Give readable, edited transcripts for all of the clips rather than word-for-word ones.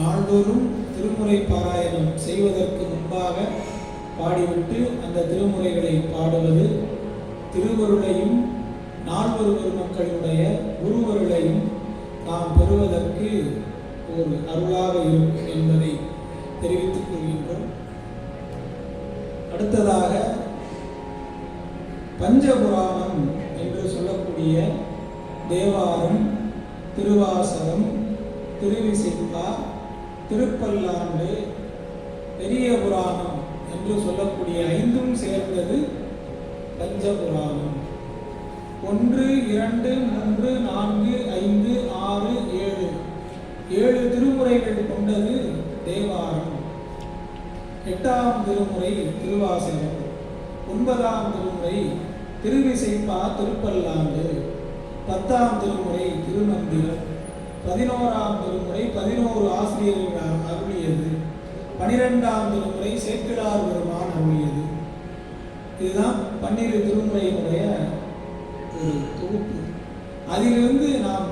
நாள்தோறும் திருமுறை பாராயணம் செய்வதற்கு முன்பாக பாடிவிட்டு அந்த திருமுறைகளை பாடுவது திருவருளையும் நால்வரு பெருமக்களுடைய குருவருளையும் நாம் பெறுவதற்கு ஒரு அருளாக இருக்கும் என்பதை தெரிவித்துக் கொள்கின்றோம். அடுத்ததாக பஞ்சபுராணம் என்று சொல்லக்கூடிய தேவாரம், திருவாசகம், திருவிசைப்பா, திருப்பல்லாண்டு, பெரிய புராணம் என்று சொல்லக்கூடிய ஐந்தும் சேர்ந்தது பஞ்சபுராணம். 1, 2, 3, 4, 5, 6, 7 7 திருமுறைகள் கொண்டது தேவாரம். 8ஆம் திருமுறை திருவாசகம், 9ஆம் திருமுறை திருவிசைப்பா, திருப்பல்லாண்டு, 10ஆம் திருமுறை திருமந்திரம், 11ஆம் திருமுறை 11 ஆசிரியர்கள் அருளியது, 12ஆம் திருமுறை சேக்கிழார் பெருமான் அருளியது. இதுதான் 12 திருமுறையினுடைய ஒரு தொகுப்பு. அதிலிருந்து நாம்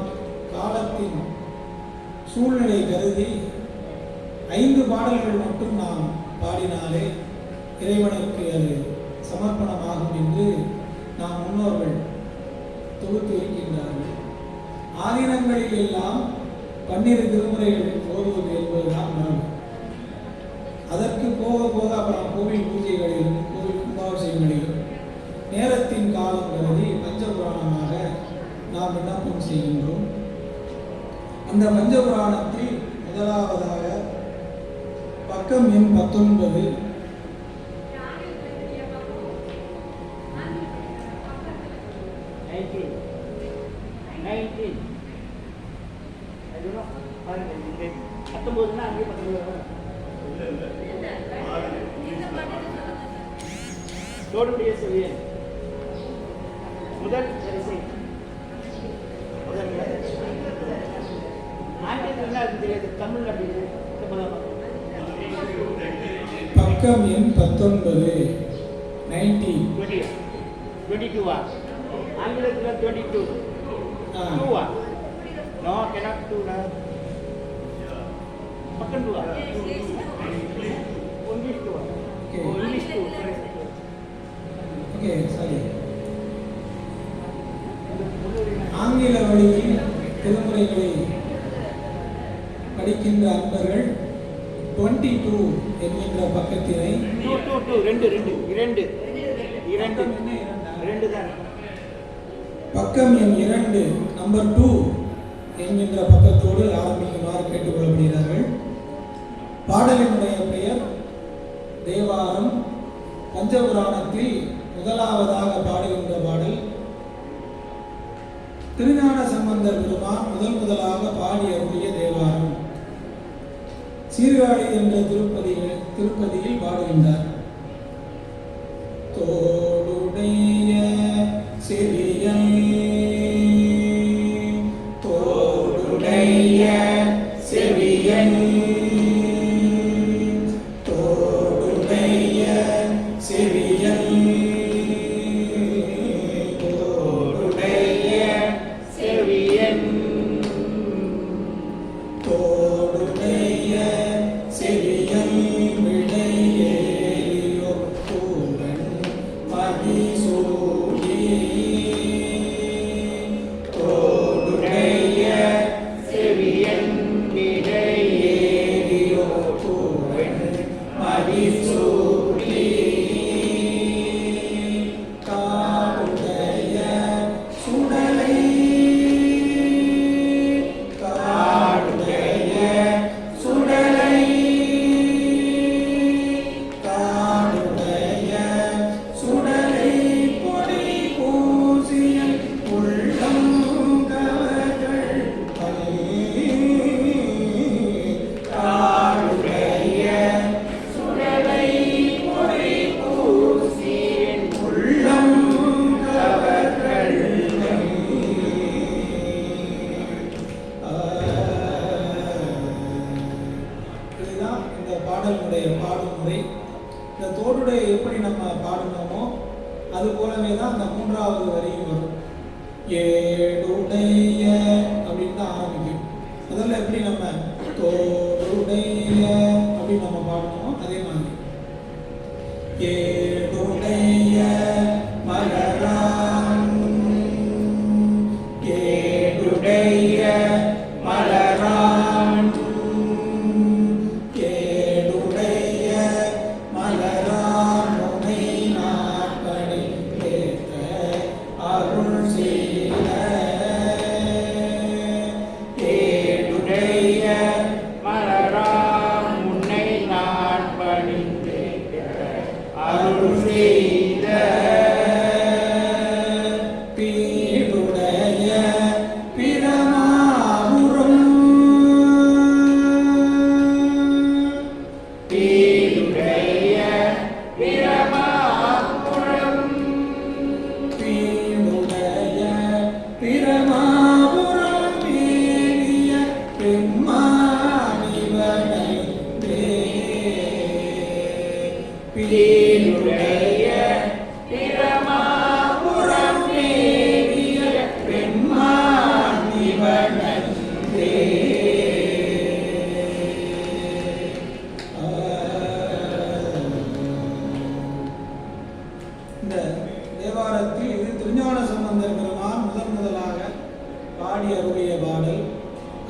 காலத்தின் சூழ்நிலை கருதி 5 பாடல்கள் மட்டும் நாம் பாடினாலே இறைவனுக்கு அது சமர்ப்பணமாகும் என்று நாம் முன்னோர்கள் தொகுத்து இருக்கின்றார்கள். ஆதீனங்களில் எல்லாம் 12 திருமுறைகள் ஓதுவது என்பதுதான் மரபு. அதற்கு போக போக அப்புறம் கோவில் பூஜைகளிலும் கோவில் கும்பாபிஷேகங்களிலும் நேரத்தின் காலம் கருதி பஞ்சபுராணமாக நாம் விண்ணப்பம் செய்கின்றோம். அந்த பஞ்சபுராணத்தில் முதலாவதாக பக்கம் எண் 19 முதல் வரிசை தமிழ் பக்கம் எண் 19 22 ஆங்கிலத்தில் 22 2 no cannot 2 na பக்கம் 2 English 2 English 2 ஓகே சரி. ஆங்கில வழியில் திருமுறைகளை படிக்கின்ற அன்பர்கள் 22 என்கின்ற பக்கத்தினை பக்கம் எண் 2 நம்பர் 2 என்கின்ற பக்கத்தோடு ஆரம்பிக்குமாறு கேட்டுக்கொள்ளப்படுகிறார்கள். பாடலினுடைய பெயர் தேவாரம். பஞ்சபுராணத்தில் முதலாவதாக பாடுகின்ற பாடல் திருஞான சம்பந்தர் பெருமான் முதலாக பாடி அருளிய தேவாரம். சீர்காழி என்ற திருப்பதியில் பாடுகின்றார். தோடுடைய செவியன் தோடுடைய செவியன் தோடுடைய செவியன் அது போலவே தான் அந்த மூன்றாவது வரியும் வரும். ஏடுடைய அப்படின்னு தான் ஆரம்பிக்கும். முதல்ல எப்படி நம்ம தோடுடைய அப்படின்னு நம்ம பாடணும், அதே மாதிரி ஏடுடைய மலரான், ஏடுடைய மலரான், ஏடுடைய மலரான் உனை நாட்படி கேட்ட அருள் செய்த, ஏடுடைய மலராம் முன்னை நான் பணிந்தேன் அருள் செய்த பீடுடைய பிரமாபுரம், பீடுடைய பிரமாபுரம், பீடுடைய பிரமாபுரம் மேவிய பெம்மானிவனை பீடுடைய பிரமாபுரம் மேவிய பெண்மானிவனே. இந்த தேவாரத்தில் இது திருஞான சம்பந்தர் பெருமான் முதலாக பாடி அருளிய பாடல்.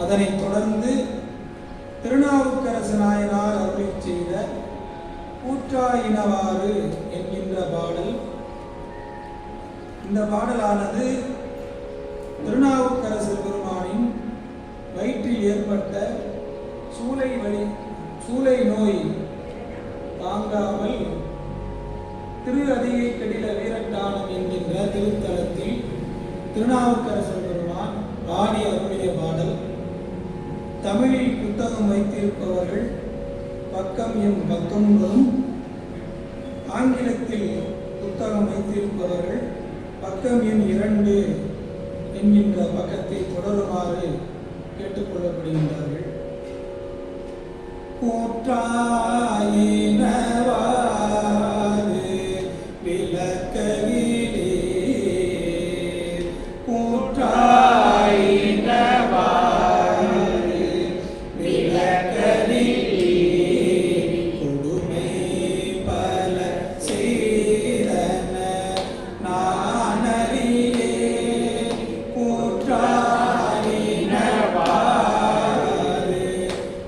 அதனைத் தொடர்ந்து திருநாவுக்கரசு நாயனார் அருளிச் செய்த கூற்றாயினவாறு என்கின்ற பாடல். இந்த பாடலானது திருநாவுக்கரசர் பெருமானின் வயிற்றில் ஏற்பட்ட சூளை நோய் தாங்காமல் திரு அதிகை கடில வீரட்டானம் என்கின்ற திருத்தலத்தில் திருநாவுக்கரசர் பெருமான் பாடி அருளிய பாடல். தமிழில் புத்தகம் வைத்திருப்பவர்கள் பக்கம் எண் 19, ஆங்கிலத்தில் புத்தகம் வைத்திருப்பவர்கள் பக்கம் எண் 2 என்கின்ற பக்கத்தை தொடருமாறு கேட்டுக்கொள்ளப்படுகின்றார்கள். கூற்றாயினவாறு விளக்கவிலே, கூற்றாயினவாறு விளக்கவிலே, கொடுமை பல செய்தன நானறியே, கூற்றாயினவாறு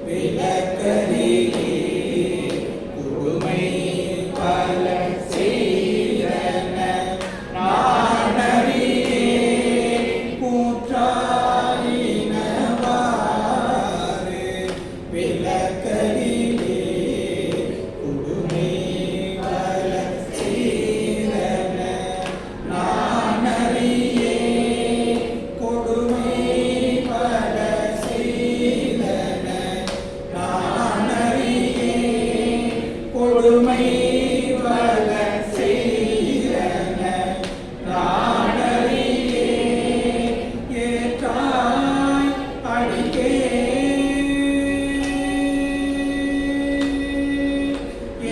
விளக்கவிலே, கொடுமை பல செய்தன நானறியே, கூற்றாயினவாறு விளக்கவிலே, கொடுமை பல செய்தன நானறியே, கொடுமை பல செய்தன நானறியே, கொடுமை பல செய்தன நானறியே, ஏற்றாய் அடிக்கே,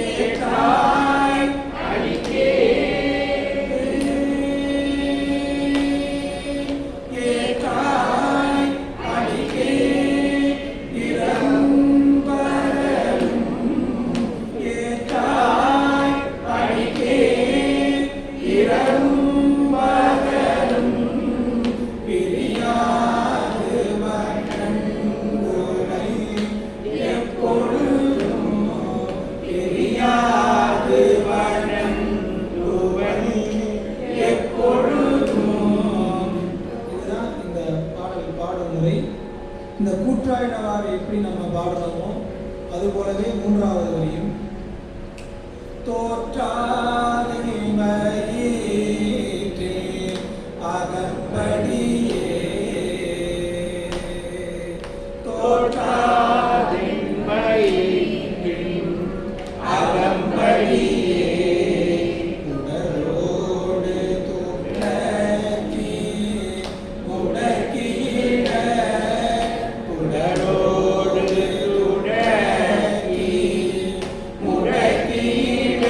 ஏற்றாய் அடிக்கே ஏற்றாய் அடிக்கே, இரம்பரலும் ஏற்றாய் அடிக்கே, இரம்பரலும் பிரியாது வண்ணங்குழை எப்பொழுதும், பிரியாது வண்ணங்குழை எப்பொழுதும். இதுதான் இந்த பாடல் பாடும் முறை. இந்த கூற்றாயினவாறு எப்படி நம்ம பாடணுமோ அது போலவே மூன்றாவது வரியும் தோற்றாதிமையேற்றே அகம்படியே, தோற்றாதின்மையின் அகம்படியே, உடலோடு துளக்கி முடக்கிட, உடலோடு துளக்கி முடக்கிட,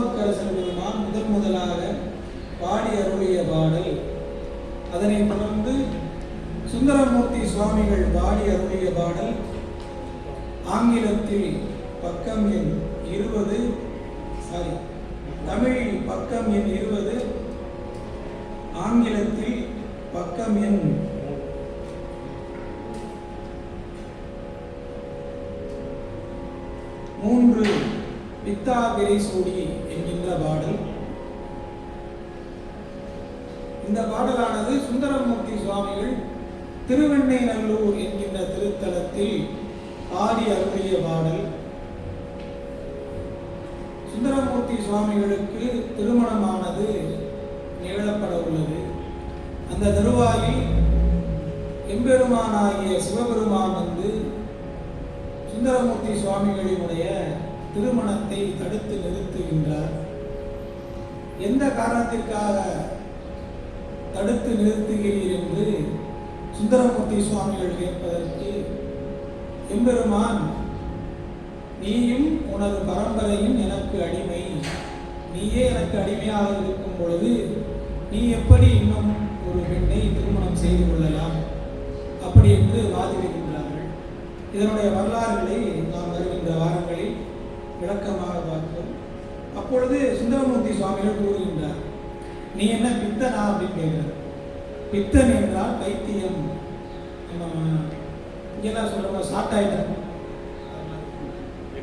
திருநாவுக்கரசர் பெருமான் முதலாக பாடி அருளிய பாடல். அதனைத் தொடர்ந்து சுந்தரமூர்த்தி சுவாமிகள் பாடி அருளிய பாடல். ஆங்கிலத்தில் பக்கம் எண் 20, தமிழில் பக்கம் எண் 20, ஆங்கிலத்தில் பக்கம் எண் 3, பித்தா விரைசூடி என்கின்ற பாடல். இந்த பாடலானது சுந்தரமூர்த்தி சுவாமிகள் திருவெண்ணைநல்லூர் என்கின்ற திருத்தலத்தில் பாடி அருளிய பாடல். சுந்தரமூர்த்தி சுவாமிகளுக்கு திருமணமானது நிகழப்பட உள்ளது. அந்த தருவாயில் எம்பெருமானாகிய சிவபெருமான் வந்து சுந்தரமூர்த்தி சுவாமிகளினுடைய திருமணத்தை தடுத்து நிறுத்துகின்றார். எந்த காரணத்திற்காக தடுத்து நிறுத்துகிறீர் என்று சுந்தரமூர்த்தி சுவாமிகள் கேட்பதற்கு, எம்பெருமான் நீயும் உனது பரம்பரையும் எனக்கு அடிமை, நீயே எனக்கு அடிமையாக இருக்கும் பொழுது நீ எப்படி இன்னும் ஒரு பெண்ணை திருமணம் செய்து கொள்ளலாம் அப்படி என்று வாதிடுகின்றார்கள். இதனுடைய வரலாறுகளை நாம் வருகின்ற வாரங்களில் விளக்கமாக பார்ப்போம். அப்பொழுது சுந்தரமூர்த்தி சுவாமிகள் கூறுகின்றார், நீ என்ன பித்தனா அப்படின்னு கேட்கிறார். பித்தன் என்றால் பைத்தியம். இங்கெல்லாம் சொல்ற ஷார்ட் ஆயிட்டேன்,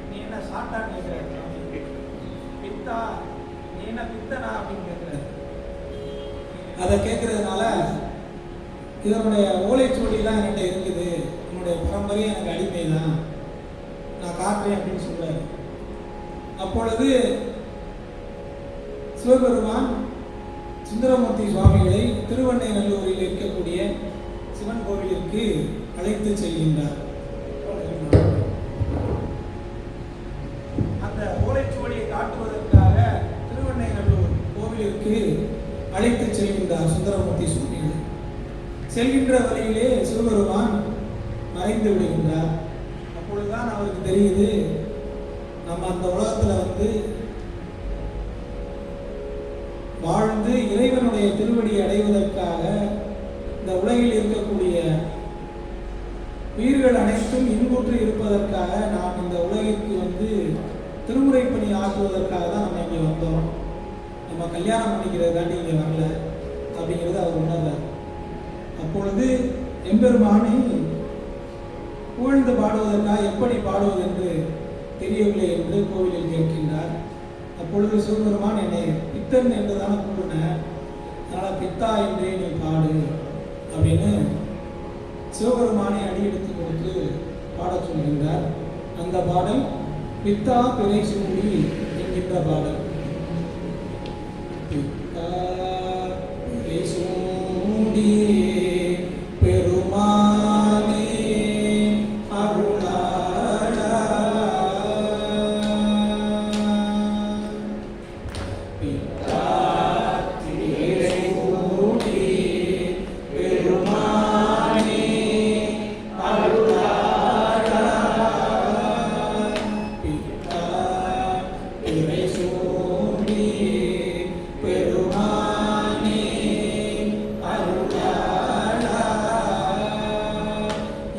நீ என்ன ஷார்ட்டான்னு கேட்கிறார். பித்தா, நீ என்ன பித்தனா அப்படின்னு கேட்கிறார். அதை கேட்கறதுனால இதனுடைய ஓலைச்சுவடிலாம் என்கிட்ட இருக்குது, என்னுடைய பரம்பரையே எனக்கு அடிமை தான், நான் காட்டுறேன் அப்படின்னு சொல்றாரு. அப்பொழுது சிவபெருமான் சுந்தரமூர்த்தி சுவாமிகளை திருவெண்ணைநல்லூரில் இருக்கக்கூடிய சிவன் கோவிலிற்கு அழைத்து செல்கின்றார். அந்த ஓலைச்சுவடியை காட்டுவதற்காக திருவெண்ணைநல்லூர் கோவிலிற்கு அழைத்து செல்கின்றார் சுந்தரமூர்த்தி சுவாமிகள். செல்கின்ற வழியிலே சிவபெருமான் மறைந்து விடுகின்றார். அப்பொழுதுதான் அவருக்கு தெரியுது, நம்ம அந்த உலகத்தில் வந்து வாழ்ந்து இறைவனுடைய திருவடியை அடைவதற்காக இந்த உலகில் இருக்கக்கூடிய உயிர்கள் அனைத்தும் இன்புற்று இருப்பதற்காக நாம் இந்த உலகிற்கு வந்து திருமுறைப்பணி ஆக்குவதற்காக தான் நம்ம இங்கே வந்தோம், நம்ம கல்யாணம் பண்ணிக்கிறதுக்காண்டி இங்கே வரல அப்படிங்கிறது அவர் உணர்ந்தார். அப்பொழுது எம்பெருமானை புகழ்ந்து பாடுவதற்காக எப்படி பாடுவது என்று தெரியவில்லை என்று கோவிலில் கேட்கின்றார். அப்பொழுது சிவபெருமான் என்னை பித்தன் என்றுதான கூறினேன், அதனால் பித்தா என்றே நீ பாடு அப்படின்னு சிவபெருமானை அடியெடுத்து கொடுத்து பாடச் சொல்கின்றார். அந்த பாடல் பித்தா பிறை சூடி என்கின்ற பாடல். பித்தா பிறை சூடி பெருமானே அருளாளா, பித்தா பிறை சூடி பெருமானே அருளாளா, பித்தா பிறை சூடி பெருமானே அருளாளா,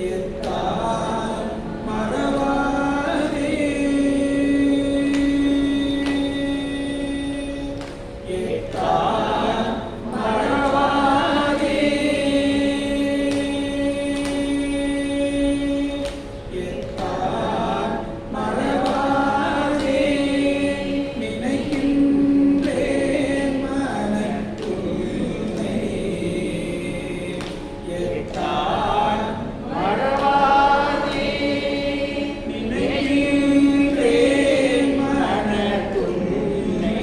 எத்தால் மறவாதே, எத்தால் மறவாதே, எத்தால் மறவாதே, நினைக்கின்றேன் மனத்துள்ளே, எத்தால் மறவாதே, நினைக்கின்றேன் மனத்துள்ளே.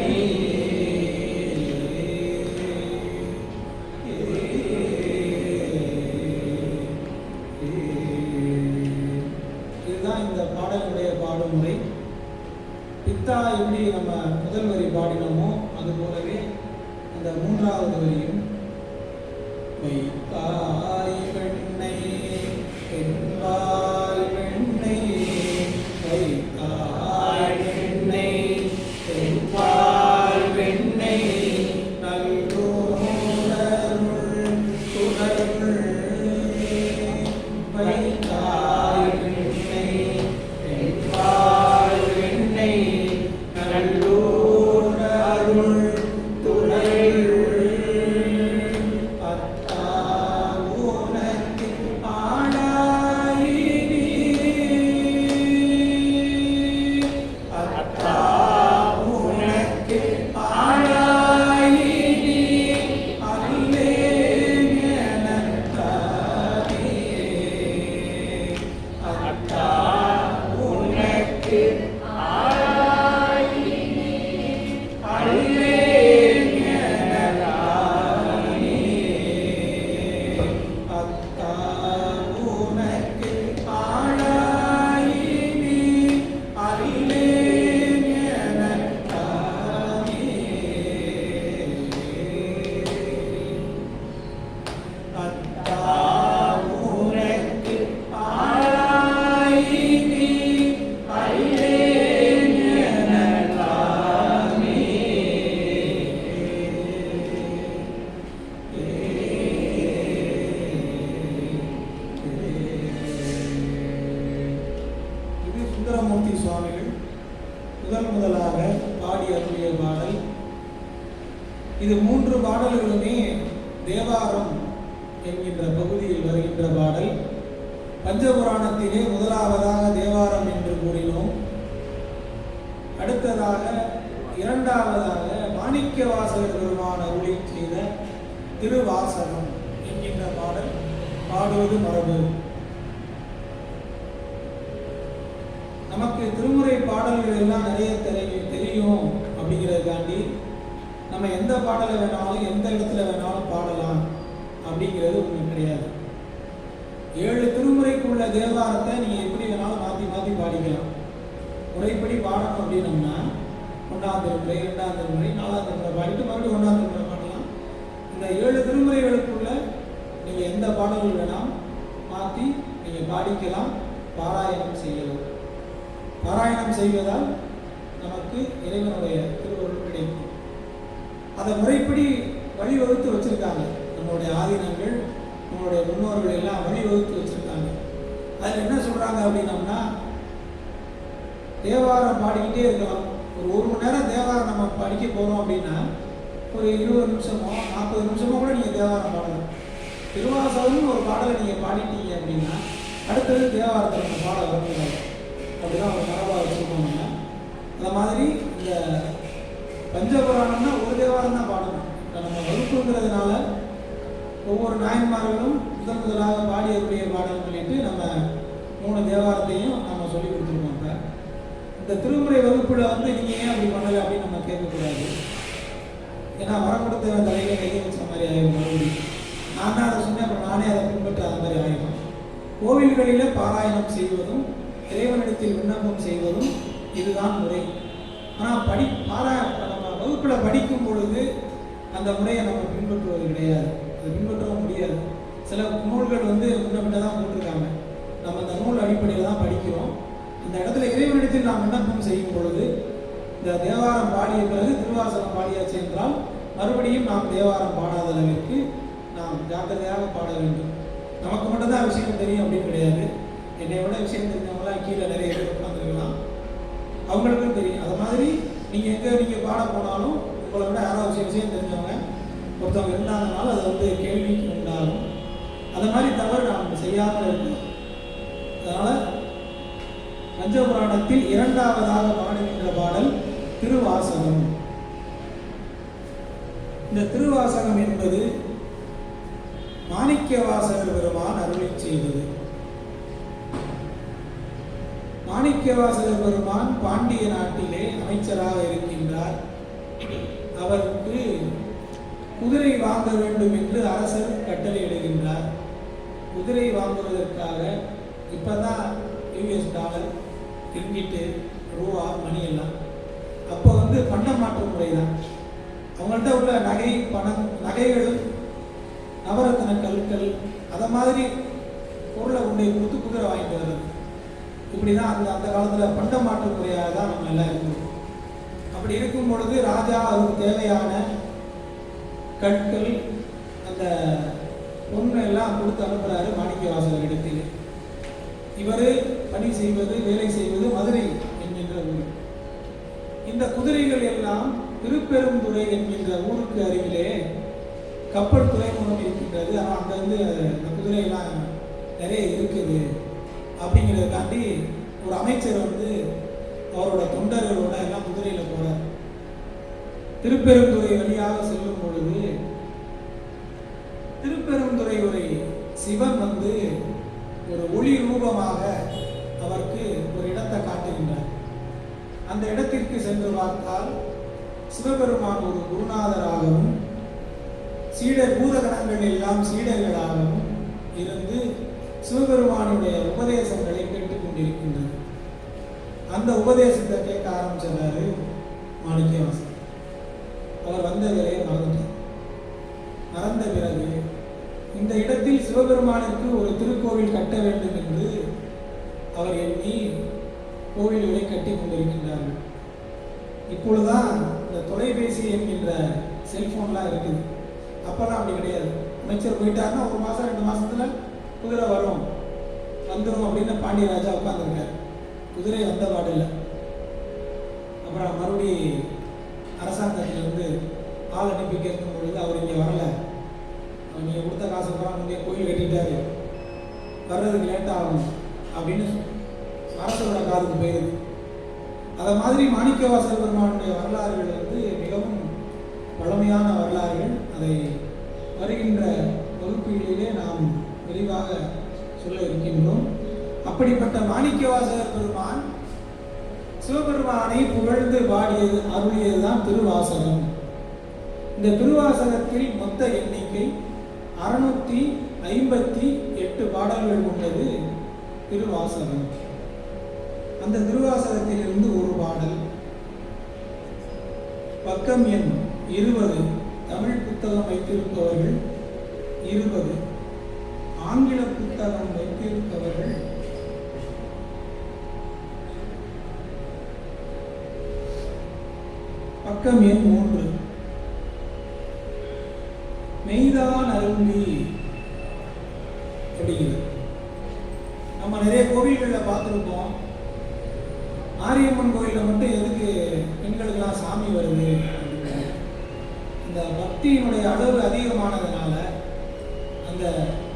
இதுதான் இந்த பாடலுடைய பாடுமுறை. பித்தா எப்படி நம்ம முதல் வரி பாடினோமோ அது போலவே அந்த மூன்றாவது வரியும் வைத்தாய் வெண்ணை என்பாய் வெண்ணை, வைத்தாய் வெண்ணை என்பாய் வைத்தாய் என்னை என்பாய் என்னை நல்லோர் அருள் துணையுள் அத்தா உனக்கு ஆளாயினி அத்தா உனக்கு ஆளாயினி அல்லேன் எனக்காதே அத்தா உனக்கு ஆளாயினி அல்லேன் எனக்காதே அத்தா உனக்கு ஆளாயினி அல்லேன் எனக்காதே அத்தா உனக்கு ஆளாயினி அல்லேன் எனக்காதே இது சுந்தரமூர்த்தி சுவாமிகள் முதலாக பாடி அருளிய பாடல். இது 3 பாடல்களுமே தேவாரம் என்கின்ற பகுதியில் வருகின்ற பாடல். பஞ்சபுராணத்திலே முதலாவதாக தேவாரம் என்று கூறினோம். அடுத்ததாக இரண்டாவதாக மாணிக்கவாசகர் பெருமான் அருளி செய்த திருவாசகம் என்கின்ற பாடல் பாடுவது மரபு. நமக்கு திருமுறை பாடல்கள் எல்லாம் நிறைய தெரியும் அப்படிங்கிறதுக்காண்டி நம்ம எந்த பாடலை வேணாலும் எந்த இடத்துல வேணாலும் பாடலாம் அப்படிங்கிறது ஒன்றும் கிடையாது. 7 திருமுறைக்குள்ள தேவாரத்தை நீங்கள் எப்படி வேணாலும் மாற்றி மாற்றி பாடிக்கலாம். முறைப்படி பாடணும் அப்படின்னம்னா 1ஆம் திருமுறை 2ஆம் திருமுறை 4ஆம் திருமுறை பாடிட்டு மறுபடியும் 1ஆம் திருமுறை பாடலாம். இந்த 7 திருமுறைகளுக்குள்ள நீங்கள் எந்த பாடல்கள் வேணாலும் மாற்றி நீங்கள் பாடிக்கலாம், பாராயணம் செய்யலாம். பாராயணம் செய்வதால் நமக்கு இறைவனுடைய திருவருள் கிடைக்கும். அதை முறைப்படி வழிவகுத்து வச்சிருக்காங்க நம்மளுடைய ஆதீனங்கள், நம்மளுடைய முன்னோர்கள் எல்லாம் வழிவகுத்து வச்சிருக்காங்க. அதில் என்ன சொல்றாங்க அப்படின்னம்னா, தேவாரம் பாடிக்கிட்டே இருக்கலாம். ஒரு மணி நேரம் தேவாரம் நம்ம படிக்க போகிறோம் அப்படின்னா ஒரு 20 நிமிஷமோ 40 நிமிஷமோ கூட நீங்கள் தேவாரம் பாடலாம். திருவாசகம்னு ஒரு பாடலை நீங்கள் பாடிட்டீங்க அப்படின்னா அடுத்தது தேவாரத்தை நம்ம பாட வரக்கூடாது. அப்படிதான் ஒரு மரபாக வச்சுருக்கோங்க. அந்த மாதிரி இந்த பஞ்சபுராணம்னா ஒரு தேவாரம் தான் பாடணும். இப்போ நம்ம வகுப்புங்கிறதுனால ஒவ்வொரு நாயன்மார்களும் முதலாக பாடியக்கூடிய பாடல் சொல்லிட்டு நம்ம 3 தேவாரத்தையும் நம்ம சொல்லி கொடுத்துருக்கோம். இந்த திருமுறை வகுப்பில் வந்து நீங்கள் ஏன் அப்படி பண்ணலை அப்படின்னு நம்ம கேட்கக்கூடாது. ஏன்னா வரம் கொடுத்த தலையில கையை வச்ச மாதிரி ஆகிடும். மறுபடியும் நான் தான் அதை சொன்னேன், அப்புறம் நானே அதை பின்பற்றாத மாதிரி ஆகிடும். கோவில்களில் பாராயணம் செய்வதும் இறைவனிடத்தில் விண்ணப்பம் செய்வதும் இதுதான் முறை. ஆனால் நம்ம வகுப்பில் படிக்கும் பொழுது அந்த முறையை நம்ம பின்பற்றுவது கிடையாது. அதை பின்பற்றவும் முடியாது. சில நூல்கள் வந்து முன்ன தான் போட்டிருக்காங்க. நம்ம அந்த நூல் அடிப்படையில் தான் படிக்கிறோம். இந்த இடத்துல இறைவனிடத்தில் நாம் விண்ணப்பம் செய்யும் பொழுது இந்த தேவாரம் பாடிய பிறகு திருவாசகம் பாடியாச்சு என்றால் மறுபடியும் நாம் தேவாரம் பாடாத அளவிற்கு நாம் ஜாக்கிரதையாக பாட வேண்டும். நமக்கு மட்டும்தான் விஷயம் தெரியும் அப்படின்னு கிடையாது. என்னை விட விஷயம் தெரிஞ்சவங்களாம் கீழே நிறைய பேர் உட்காந்துருக்கலாம், அவங்களுக்கும் தெரியும். அது மாதிரி நீங்கள் பாட போனாலும் உங்களை விட யாராவது விஷயம் தெரிஞ்சவங்க ஒருத்தவங்க இருந்தாங்கனாலும் அதை வந்து கேள்விக்கு உண்டாகும். அது மாதிரி தவறு நாம் செய்யாமல் இருக்கணும். அதனால் பஞ்சபுராணத்தில் இரண்டாவதாக பாடுகின்ற பாடல் திருவாசகம். இந்த திருவாசகம் என்பது மாணிக்கவாசகர் பெருமான் அருளி செய்தது. மாணிக்கவாசகர் பெருமான் பாண்டிய நாட்டிலே அமைச்சராக இருக்கின்றார். அவருக்கு குதிரை வாங்க வேண்டும் என்று அரசர் கட்டளையிடுகின்றார். குதிரை வாங்குவதற்காக இப்போதான் US டாலர், ரிங்கிட்டு, ரூபா, மணி எல்லாம் அப்போ வந்து பண்ட மாற்று முறை தான். அவங்கள்ட்ட உள்ள நகை, பணம், நகைகள், நவரத்ன கற்கள், அதை மாதிரி பொருளை கொண்டே கொடுத்து குதிரை வாங்கிட்டு வர்றது. இப்படி தான் அந்த காலத்தில் பண்ட மாற்று முறையாக தான் நம்ம எல்லாம் இருக்கணும். அப்படி இருக்கும் பொழுது ராஜா அவருக்கு தேவையான கற்கள், அந்த பொண்ணு எல்லாம் கொடுத்து அனுப்புகிறாரு மாணிக்கவாசகர் இடத்தில். இவர் பணி செய்வது, வேலை செய்வது மதுரை என்கின்ற ஊர். இந்த குதிரைகள் எல்லாம் திருப்பெருந்துறை என்கின்ற ஊருக்கு அருகிலே கப்பல் துறைமுகம் இருக்கின்றது. ஆனால் அங்கேருந்து இந்த குதிரையெல்லாம் நிறைய இருக்குது அப்படிங்கிறதுக்காண்டி ஒரு அமைச்சர் வந்து அவரோட தொண்டர்களோட எல்லாம் குதிரையில் போகிறார். திருப்பெருந்துறை வழியாக செல்லும் பொழுது திருப்பெருந்துறை ஒரு சிவன் வந்து ஒரு ஒளி ரூபமாக அவருக்கு ஒரு இடத்தை காட்டுகின்றார். அந்த இடத்திற்கு சென்று பார்த்தால் சிவபெருமான் ஒரு குருநாதராகவும் சீடர் பூதகணங்கள் எல்லாம் சீடர்களாகவும் இருந்து சிவபெருமானுடைய உபதேசங்களை கேட்டுக்கொண்டிருக்கின்றது. அந்த உபதேசத்தை கேட்க ஆரம்பிச்சாரு மாணிக்கவாசகர். அவர் வந்த வேலையை மறந்துட்டார். மறந்த பிறகு இந்த இடத்தில் சிவபெருமானுக்கு ஒரு திருக்கோவில் கட்ட வேண்டும் என்று அவர் எண்ணி கோவில்களை கட்டி கொண்டிருக்கின்றார்கள். இப்பொழுதுதான் இந்த தொலைபேசி என்கின்ற செல்போன்லாம் இருக்குது. அப்பெல்லாம் அப்படி கிடையாது. அமைச்சர் போயிட்டாருன்னா ஒரு மாதம் 2 மாதத்துல குதிரை வந்துடும் அப்படின்னு பாண்டியராஜா உட்காந்துருக்காரு. குதிரை வந்த பாடு இல்லை. அப்புறம் மறுபடி அரசாங்கத்திலிருந்து ஆள் அனுப்பி கேட்கும் பொழுது அவர் இங்கே வரலை, நீங்கள் கொடுத்த காசு அப்புறம் முன்னே கோயில் கட்டிட்டாரு, வர்றதுக்கு லேட்டாக ஆகும் அப்படின்னு அரசோட காதுக்கு போயிடுது. அதை மாதிரி மாணிக்கவாசகர் பெருமானுடைய வரலாறுகள் வந்து மிகவும் பழமையான வரலாறுகள். அதை வருகின்ற வகுப்புகளிலே நாம் விரிவாக சொல்ல இருக்கின்றோம். அப்படிப்பட்ட மாணிக்கவாசகர் பெருமான் சிவபெருமானை புகழ்ந்து பாடியது அருளியதுதான் திருவாசகம். இந்த திருவாசகத்தில் மொத்த எண்ணிக்கை 658 பாடல்கள் கொண்டது திருவாசகம். அந்த திருவாசகத்திலிருந்து ஒரு பாடல் பக்கம் எண் 20 தமிழ் புத்தகம் வைத்திருப்பவர்கள் 20, ஆங்கில புத்தகம் வைத்திருப்பவர்கள் பக்கம் எண் 3 மெய்தான் அரும்பி அப்படிங்கிறது. நம்ம நிறைய கோவில்களில் பார்த்துருப்போம். மாரியம்மன் கோயிலில் மட்டும் எதுக்கு பெண்களுக்கெல்லாம் சாமி வருது? இந்த பக்தியினுடைய அளவு அதிகமானதுனால அந்த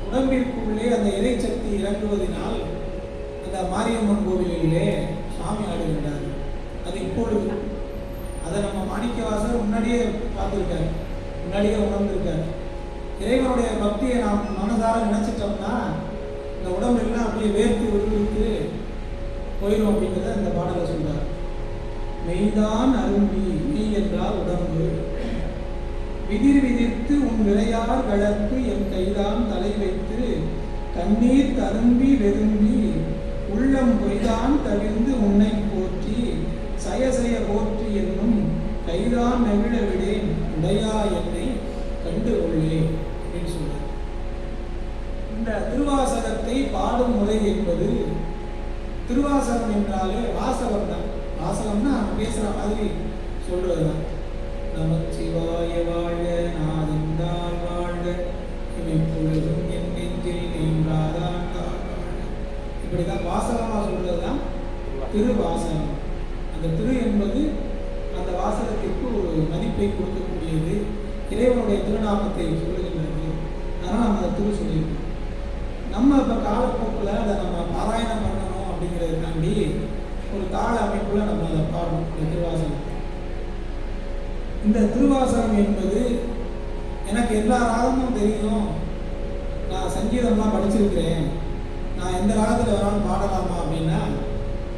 உடம்பிற்குள்ளே அந்த இறைச்சக்தி இறங்குவதனால் அந்த மாரியம்மன் கோவிலிலே சாமி ஆடுகின்றார்கள். அது இப்பொழுது அதை நம்ம மாணிக்கவாசகர் முன்னாடியே பார்த்துருக்காரு, முன்னாடியே உணர்ந்திருக்காரு. இறைவனுடைய பக்தியை நாம் மனதார நினைச்சிட்டோம்னா இந்த உடம்பெல்லாம் அப்படியே வேர்த்து விழுவிட்டு போயிடும் அப்படிங்கிறத இந்த பாடலை சொல்றார். மெய்தான் அரும்பி, மெய் என்றால் உடம்பு, விதிர் விதிர்த்து உன் விளையார் கழற்கு என் கைதான் தலை வைத்து கண்ணீர் தரும்பி வெதும்பி உள்ளம் பொய்தான் தவிர்ந்து உன்னை போற்றி சயசய போற்றி என்னும் கைதான் நெகிழ விடேன் உடையா என்னை கண்டு கொள்ளே அப்படின்னு சொல்றார். இந்த திருவாசகத்தை பாடும் முறை என்பது, திருவாசகம் என்றாலே வாசகம் தான். வாசகம்னா பேசுற மாதிரி சொல்றதுதான். நமச்சிவாய வாழ்க நாதந்தால் வாழ்க இமைப்பொழுதும் என் நெஞ்சில் நீங்காதான் வாழ்க. இப்படிதான் வாசகமாக சொல்றதுதான் திருவாசகம். அந்த திரு என்பது அந்த வாசகத்திற்கு ஒரு மதிப்பை கொடுக்கக்கூடியது, இறைவனுடைய திருநாமத்தை சொல்லுகின்றது. அதனால் நம்ம அதை திரு சொல்லியிருக்கோம். நம்ம இப்போ காலப்போக்கில் அதை நம்ம பாராயணம் பண்ணணும் அப்படிங்கிறதுக்காண்டி ஒரு தாள அமைப்புல நம்ம அதை பாடணும். இந்த திருவாசகம், இந்த திருவாசகம் என்பது எனக்கு எல்லா ராகமும் தெரியும், நான் சங்கீதம்லாம் படிச்சிருக்கிறேன், நான் எந்த ராகத்தில் வேணாலும் பாடலாமா அப்படின்னா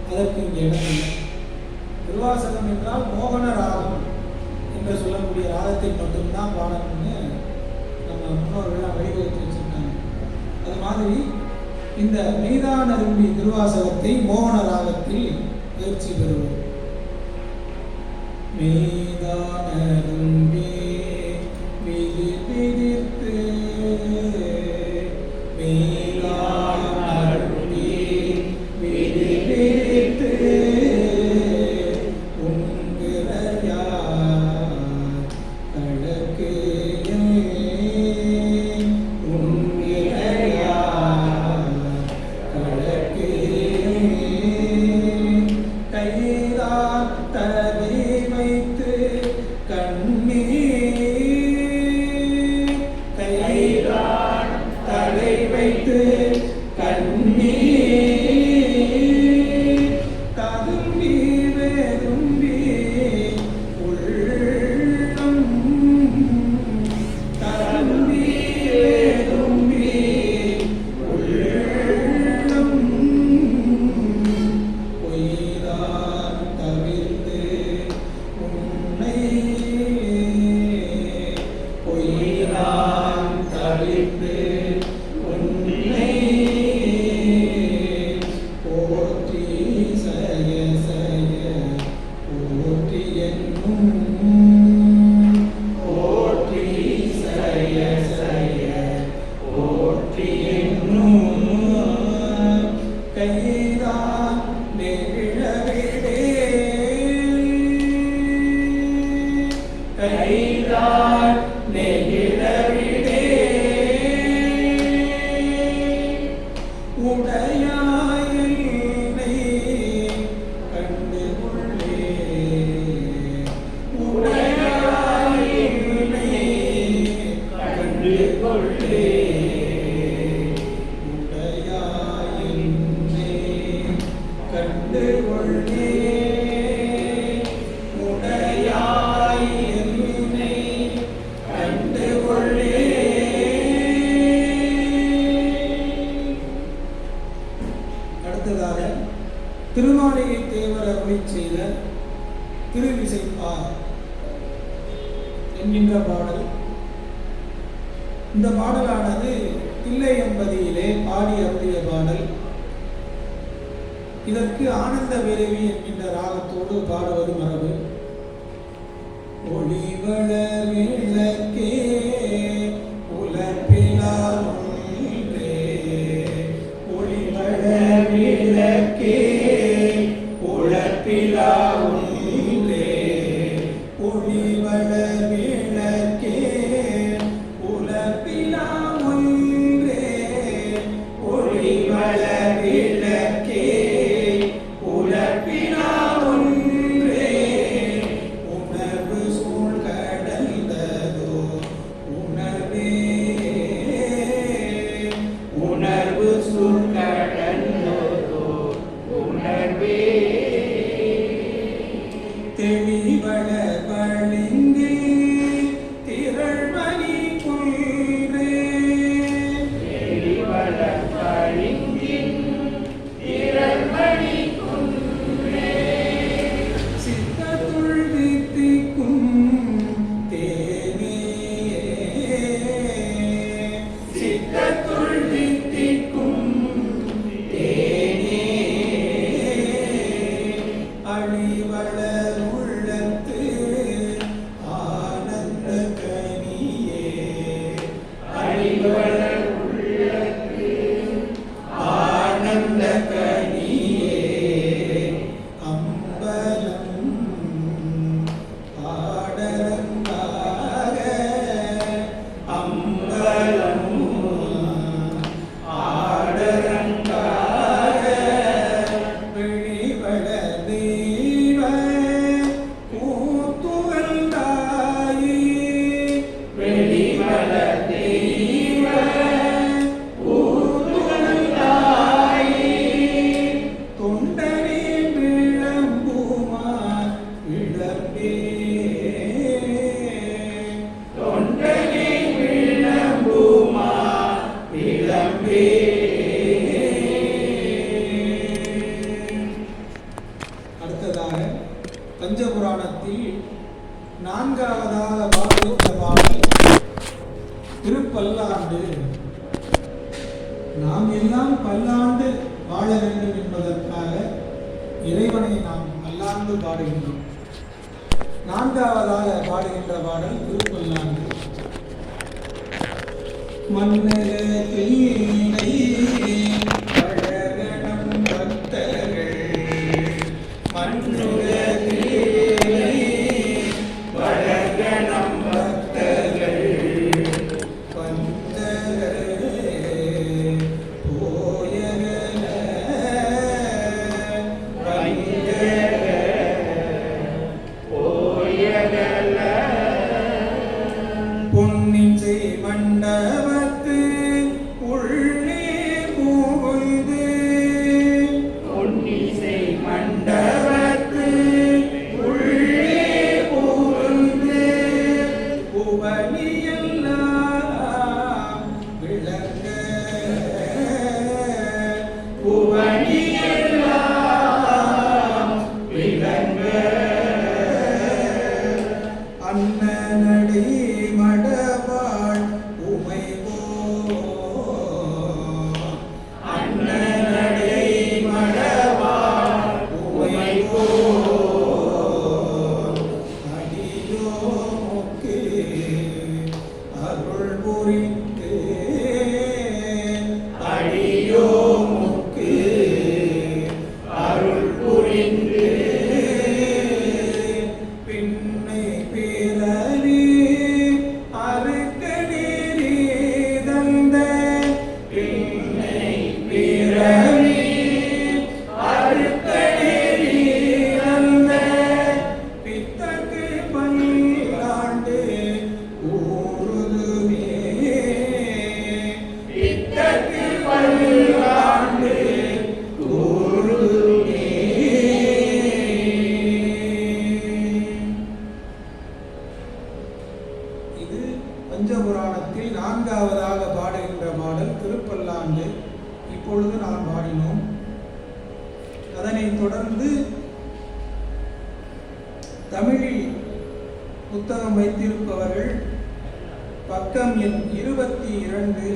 அதற்கு இங்கே இடம் இல்லை. திருவாசகம் என்றால் மோகன ராகம் என்று சொல்லக்கூடிய ராகத்தை மட்டும்தான் பாடணும்னு நம்ம முன்னோர்கள்லாம் வழிவகுத்து வச்சிருக்காங்க. அது மாதிரி இந்த மெய்தான் அரும்பி திருவாசகத்தை மோகன ராகத்தில் பயிற்சி பெறுவோம். மெய்தான் அரும்பி விதிர் விதிர்த்து மெய்தான் அரும்பி விதிர் விதிர்த்து கழக்கு கைதான் நெகிழவிடே கைதான் நெகிழவிடே உடையாய் என்னை கண்டு கொள்ளே உடையாய் என்னை கண்டு கொள்ளே உடையாய் என்னை கண்டு கொள்ளே உடையாய் என்னை கண்டு கொள்ளே. அடுத்ததாக திருமாளிகை தேவர் அருளிச் செய்த திருவிசைப்பா என்கின்ற பாடல். இந்த பாடலானது தில்லையம்பதியிலே பாடி அருளிய பாடல். இதற்கு ஆனந்த வேலவி என்கின்ற ராகத்தோடு பாடுவது மரபு. ஒளிவளர் விளக்கே உலப்பிலார் ஒன்றே ஒளிவளர் விளக்கே உலப்பிலார் ஒன்றே ஒளிவளர் விளக்கே உலப்பிலார் ஒன்றே ஒளிவளர் விளக்கே உலப்பிலார் ஒன்றே உணர்வு சூழ் கடந்ததோ உணர்வே உணர்வு சூழ் கடந்ததோ உணர்வே தெளிவளர் பளிங்கே திரள்மணி குன்றே தெளிவளர் பளிங்கின் திரள்மணி குன்றே சித்தத்துள் தித்திக்கும் தேனே சித்தத்துள் தித்திக்கும் தேனே அழிவளர் உள்ளத்து ஆனந்த கனியே அழிவளர் உள்ளத்து ஆனந்த கனியே அம்பலம் ஆடரங்காக அம்பலம் ஆடரங்காக வெளிவள தெய்வ கூத்துவந்தாயே வெளிவள தெய்வ கூத்துவந்தாயே தொண்டனே விளம்புமார் விளம்பே தொண்டனே விளம்புமார் விளம்பே. அடுத்ததாக பஞ்சபுராணத்தில் நான்காவதாக பாடுகின்ற பாடல் திருப்பல்லாண்டு. நாம் எல்லாம் பல்லாண்டு வாழ வேண்டும் என்பதற்காக இறைவனை நாம் பல்லாண்டு பாடுகின்றோம். நான்காவதாக பாடுகின்ற பாடல் திருப்பல்லாண்டு. மன்னரை பழகணம் பக்தர்கள் மன்னுரை பழகணம் பக்தர்கள் பஞ்சகரே போயகல பஞ்சகர போயகல பொன்னின் செய் மண்டபத்து உள்ளே அதனைத் தொடர்ந்து தமிழில் புத்தகம் வைத்திருப்பவர்கள் பக்கம் எண் 22,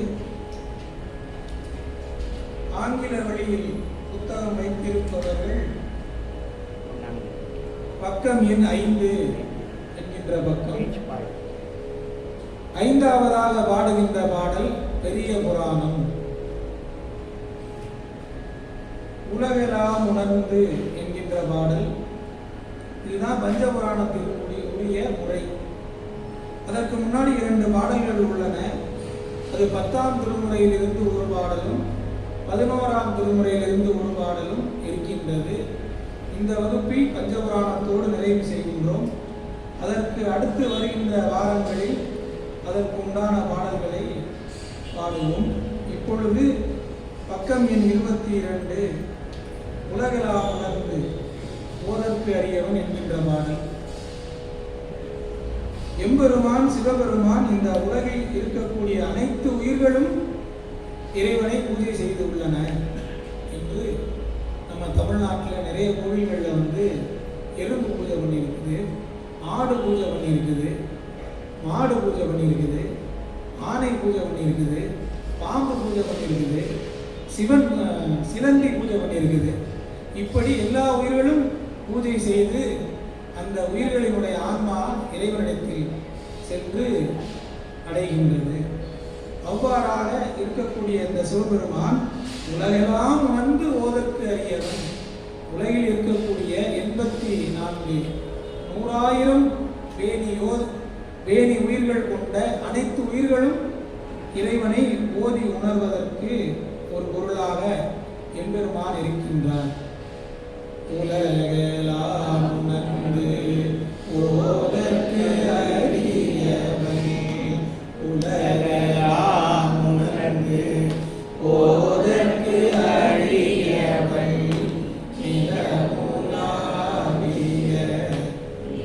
ஆங்கில வழியில் புத்தகம் வைத்திருப்பவர்கள் பக்கம் எண் 5 என்கின்ற பக்கம். 5ஆவதாக பாடுகின்ற பாடல் பெரிய புராணம். உலகெல்லாம் உணர்ந்து என்கின்ற பாடல். இதுதான் பஞ்சபுராணத்திற்குரிய முறை. அதற்கு முன்னாடி 2 பாடல்கள் உள்ளன. அது 10ஆம் திருமுறையிலிருந்து ஒரு பாடலும் 11ஆம் திருமுறையிலிருந்து ஒரு பாடலும் இருக்கின்றது. இந்த வகுப்பில் பஞ்சபுராணத்தோடு நிறைவு செய்கின்றோம். அதற்கு அடுத்து வருகின்ற வாரங்களில் அதற்கு உண்டான பாடல்களை பாடுவோம். இப்பொழுது பக்கம் எண் 22, உலகெல்லாம் உணர்ந்து ஓதற்கு அறியவன் என்கின்ற பாடல். எம்பெருமான் சிவபெருமான் இந்த உலகில் இருக்கக்கூடிய அனைத்து உயிர்களும் இறைவனை பூஜை செய்து உள்ளன என்று நம்ம தமிழ்நாட்டில் நிறைய கோவில்களில் எறும்பு பூஜை பண்ணியிருக்குது, ஆடு பூஜை பண்ணியிருக்குது, மாடு பூஜை பண்ணியிருக்குது, ஆனை பூஜை பண்ணியிருக்குது, பாம்பு பூஜை பண்ணியிருக்குது, சிவன் சிலந்தி பூஜை பண்ணியிருக்குது. இப்படி எல்லா உயிர்களும் பூஜை செய்து அந்த உயிர்களினுடைய ஆன்மா இறைவனிடத்தில் சென்று அடைகின்றது. அவ்வாறாக இருக்கக்கூடிய இந்த சிவபெருமான் உலகெல்லாம் உணர்ந்து ஓதற்கு அறியவன். உலகில் இருக்கக்கூடிய 84 100,000 வேணி உயிர்கள் கொண்ட அனைத்து உயிர்களும் இறைவனை ஓதி உணர்வதற்கு ஒரு பொருளாக எம்பெருமான் இருக்கின்றார். உலகெல்லாம் உணர்ந்து ஓதற்கு அறியவன். உலகெல்லாம் உணர்ந்து ஓதற்கு அறியவன். நிலமுலாவிய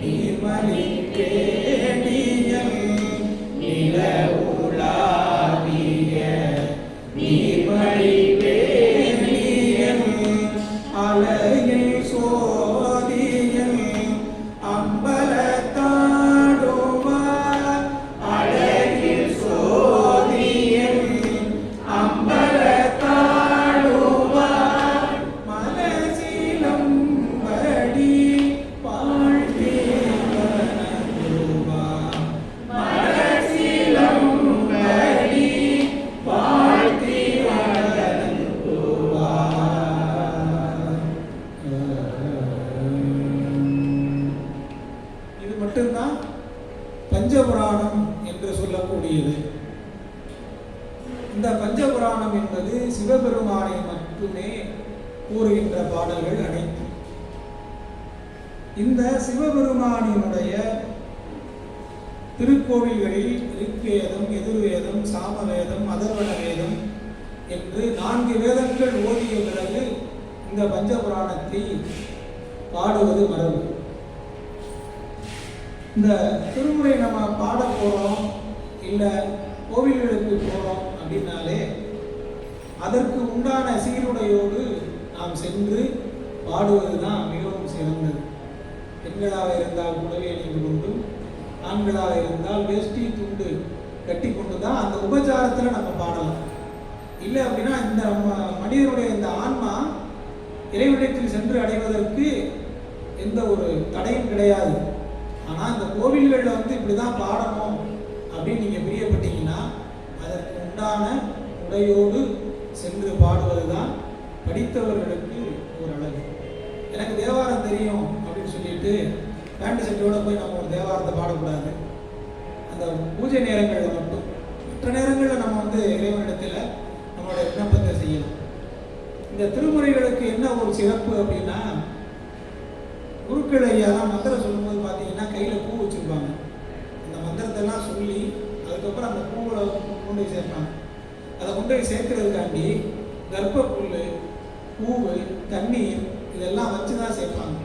நீர்மலி கேணியன். நிலவுலாவிய நீர்மலி கேணியன். அலையில் சோதியன் அம்பலத்தாடுவார். அலையில் சோதியன் அம்பலத்தாடுவார். மலசிலம்படி வாழ்த்திவணங்குவார். மலசிலம்படி இது மட்டும்தான் பஞ்சபுராணம் என்று சொல்லக்கூடியது. இந்த பஞ்சபுராணம் என்பது சிவபெருமானை மட்டுமே கூறுகின்ற பாடல்கள் அனைத்தும். இந்த சிவபெருமானினுடைய திருக்கோவில்களில் ரிக்வேதம், எதிர்வேதம், சாமவேதம், அதர்வண வேதம் என்று 4 வேதங்கள் ஓதிய பிறகு இந்த பஞ்சபுராணத்தை பாடுவது மரபு. இந்த திருமுறை நம்ம பாட போகிறோம் இல்லை கோவில்களுக்கு போகிறோம் அப்படின்னாலே அதற்கு உண்டான சீருடையோடு நாம் சென்று பாடுவது தான் மிகவும் சிறந்தது. பெண்களாக இருந்தால் புடவை அணிந்து கொண்டு, ஆண்களாக இருந்தால் வேஷ்டி துண்டு கட்டி கொண்டு தான் அந்த உபச்சாரத்தில் நம்ம பாடலாம். இல்லை அப்படின்னா இந்த மனிதனுடைய இந்த ஆன்மா இறைவனிடத்தில் சென்று அடைவதற்கு எந்த ஒரு தடையும் கிடையாது. ஆனால் இந்த கோவில்களில் இப்படி தான் பாடணும் அப்படின்னு நீங்கள் பிரியப்பட்டீங்கன்னா அதற்கு உண்டான உடையோடு சென்று பாடுவது தான் படித்தவர்களுக்கு ஒரு அழகு. எனக்கு தேவாரம் தெரியும் அப்படின்னு சொல்லிட்டு பேண்ட் செட்டோடு போய் நம்ம ஒரு தேவாரத்தை பாடக்கூடாது. அந்த பூஜை நேரங்களில் மட்டும். மற்ற நேரங்களில் நம்ம இறைவனிடத்தில் நம்மளுடைய விண்ணப்பத்தை செய்யலாம். இந்த திருமுறைகளுக்கு என்ன ஒரு சிறப்பு அப்படின்னா, குருக்கள் ஐயாலாம் மந்திரம் சொல்லும்போது பார்த்தீங்கன்னா கையில் பூ வச்சுருப்பாங்க. அந்த மந்திரத்தெல்லாம் சொல்லி அதுக்கப்புறம் அந்த பூவை கொண்டு போய் சேர்ப்பாங்க. அதை கொண்டு போய் சேர்க்கறதுக்காண்டி கர்ப்பப்புல், பூவு, தண்ணீர் இதெல்லாம் வச்சு தான் சேர்ப்பாங்க.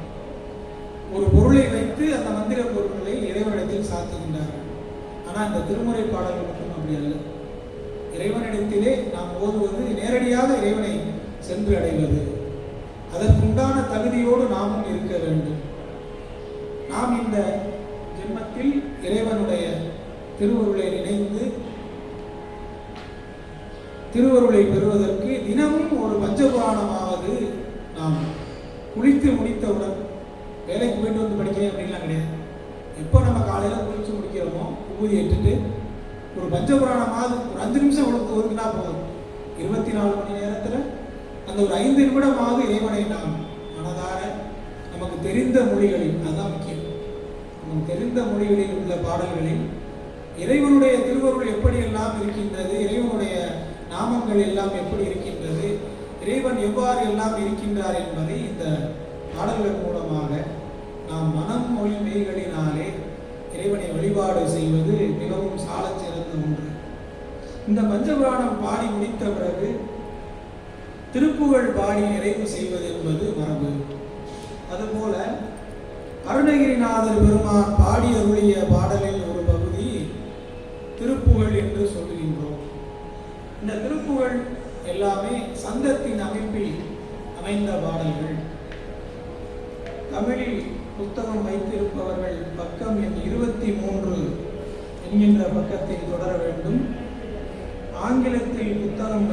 ஒரு பொருளை வைத்து அந்த மந்திர பொருட்களை இறைவனிடத்தில் சாத்துகின்றார்கள். ஆனால் இந்த திருமுறை பாடல்கள் மட்டும் அப்படி அல்ல. இறைவனிடத்திலே நாம் ஓதுவது நேரடியாக இறைவனை சென்று அடைவது. அதற்குண்டான தகுதியோடு நாமும் இருக்க வேண்டும். நாம் இந்த ஜென்மத்தில் இறைவனுடைய திருவருளை நினைந்து திருவருளை பெறுவதற்கு தினமும் ஒரு பஞ்சபுராணமாவது நாம் குளித்து முடித்தவுடன், வேலைக்கு போயிட்டு வந்து படிக்கிறேன் அப்படின்லாம் கிடையாது. எப்போ நம்ம காலையில் குளிச்சு முடிக்கிறோமோ ஊதி ஏற்றுட்டு ஒரு பஞ்சபுராணமாவது ஒரு 5 நிமிஷம் ஒதுக்குனா போதும். 24 மணி நேரத்தில் அந்த ஒரு 5 நிமிடமாவது இறைவனை நாம் மனதார நமக்கு தெரிந்த மொழிகளில், அதுதான் முக்கியம், நமக்கு தெரிந்த மொழிகளில் உள்ள பாடல்களில் இறைவனுடைய திருவருள் எப்படியெல்லாம் இருக்கின்றது, இறைவனுடைய நாமங்கள் எல்லாம் எப்படி இருக்கின்றது, இறைவன் எவ்வாறு எல்லாம் இருக்கின்றார் என்பதை இந்த பாடல்கள் மூலமாக நாம் மனம் மொழி மெய்களினாலே இறைவனை வழிபாடு செய்வது மிகவும் சாலச் சிறந்த ஒன்று. இந்த பஞ்சபுராணம் பாடி முடித்த பிறகு திருப்புகழ் பாடி நிறைவு செய்வது என்பது மரபு. அதுபோல அருணகிரிநாதர் பெருமான் பாடி அருளிய பாடலில் ஒரு பகுதி திருப்புகழ் என்று சொல்லுகின்றோம். இந்த திருப்புகழ் எல்லாமே சந்தத்தின் அமைப்பில் அமைந்த பாடல்கள். தமிழில் புத்தகம் வைத்திருப்பவர்கள் பக்கம் எண் 23 என்கின்ற பக்கத்தில் தொடர வேண்டும். ஆங்கிலத்தில் புத்தகம்